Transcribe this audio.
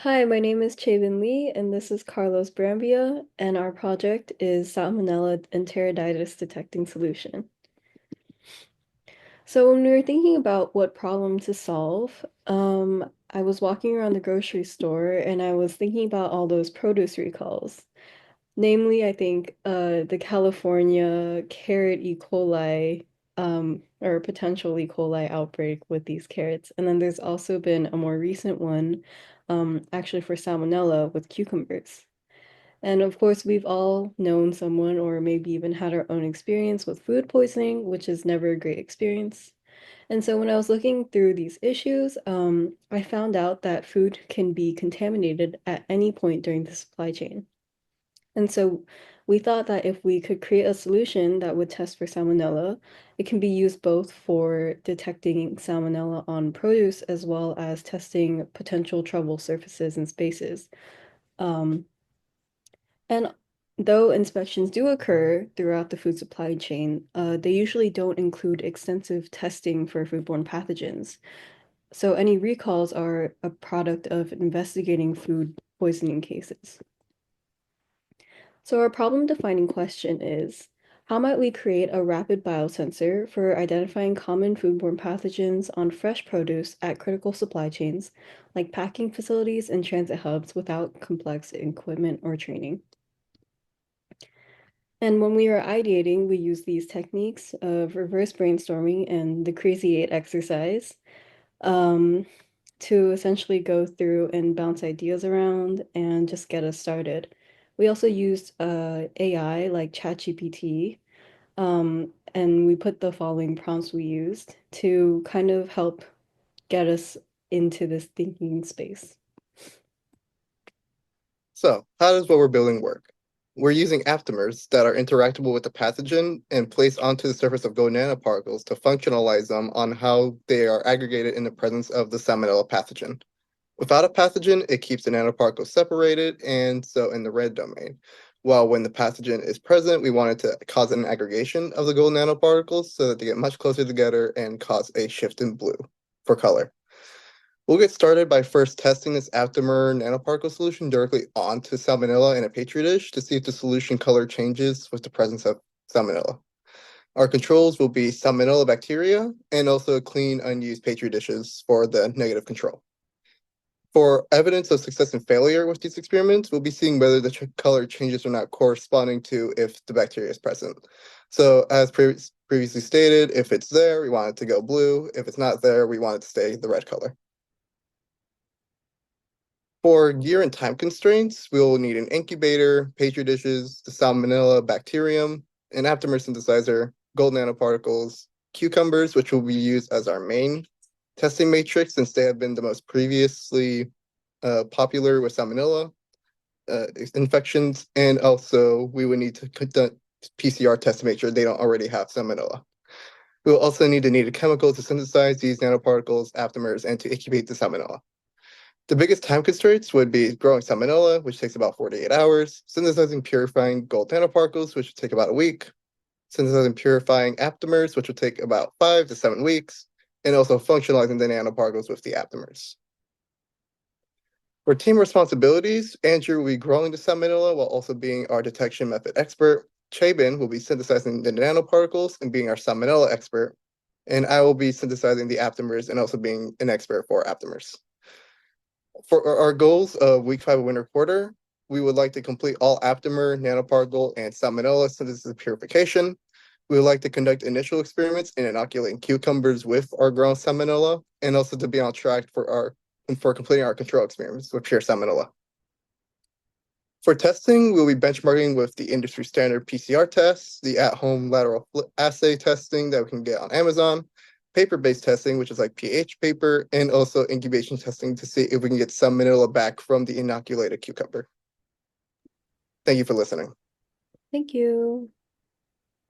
Hi, my name is Chaebin Lee, and this is Carlos Brambia, and our project is Salmonella Enteriditis Detecting Solution. So when we were thinking about what problem to solve, I was walking around the grocery store and I was thinking about all those produce recalls. Namely, I think the California carrot E. coli or potential E. coli outbreak with these carrots. And then there's also been a more recent one, actually for salmonella with cucumbers. And of course, we've all known someone or maybe even had our own experience with food poisoning, which is never a great experience. And so when I was looking through these issues, I found out that food can be contaminated at any point during the supply chain. And so we thought that if we could create a solution that would test for salmonella, it can be used both for detecting salmonella on produce as well as testing potential trouble surfaces and spaces. Um, and though inspections do occur throughout the food supply chain, they usually don't include extensive testing for foodborne pathogens. So any recalls are a product of investigating food poisoning cases. So our problem defining question is, how might we create a rapid biosensor for identifying common foodborne pathogens on fresh produce at critical supply chains, like packing facilities and transit hubs without complex equipment or training? And when we were ideating, we used these techniques of reverse brainstorming and the Crazy Eight exercise um, to essentially go through and bounce ideas around and just get us started. We also used AI like ChatGPT, and we put the following prompts we used to kind of help get us into this thinking space. So, how does what we're building work? We're using aptamers that are interactable with the pathogen and placed onto the surface of gold nanoparticles to functionalize them on how they are aggregated in the presence of the Salmonella pathogen. Without a pathogen, it keeps the nanoparticles separated and so in the red domain. While when the pathogen is present, we want it to cause an aggregation of the gold nanoparticles so that they get much closer together and cause a shift in blue for color. We'll get started by first testing this aptamer nanoparticle solution directly onto salmonella in a petri dish to see if the solution color changes with the presence of salmonella. Our controls will be salmonella bacteria and also clean unused petri dishes for the negative control. For evidence of success and failure with these experiments, we'll be seeing whether the color changes are not corresponding to if the bacteria is present. So as previously stated, if it's there, we want it to go blue. If it's not there, we want it to stay the red color. For year and time constraints, we'll need an incubator, petri dishes, the salmonella bacterium, an aptamer synthesizer, gold nanoparticles, cucumbers, which will be used as our main testing matrix since they have been the most previously popular with salmonella infections, and also we would need to conduct PCR tests to make sure they don't already have salmonella. We will also need a chemical to synthesize these nanoparticles, aptamers, and to incubate the salmonella. The biggest time constraints would be growing salmonella, which takes about 48 hours, synthesizing purifying gold nanoparticles, which would take about a week, synthesizing purifying aptamers, which would take about 5 to 7 weeks, and also functionalizing the nanoparticles with the aptamers. For team responsibilities, Andrew will be growing the salmonella while also being our detection method expert. Chaebin will be synthesizing the nanoparticles and being our salmonella expert, and I will be synthesizing the aptamers and also being an expert for aptamers. For our goals of week 5 of winter quarter, we would like to complete all aptamer, nanoparticle, and salmonella synthesis and purification. We would like to conduct initial experiments in inoculating cucumbers with our grown salmonella, and also to be on track for completing our control experiments with pure salmonella. For testing, we'll be benchmarking with the industry standard PCR tests, the at-home lateral assay testing that we can get on Amazon, paper-based testing, which is like pH paper, and also incubation testing to see if we can get salmonella back from the inoculated cucumber. Thank you for listening. Thank you.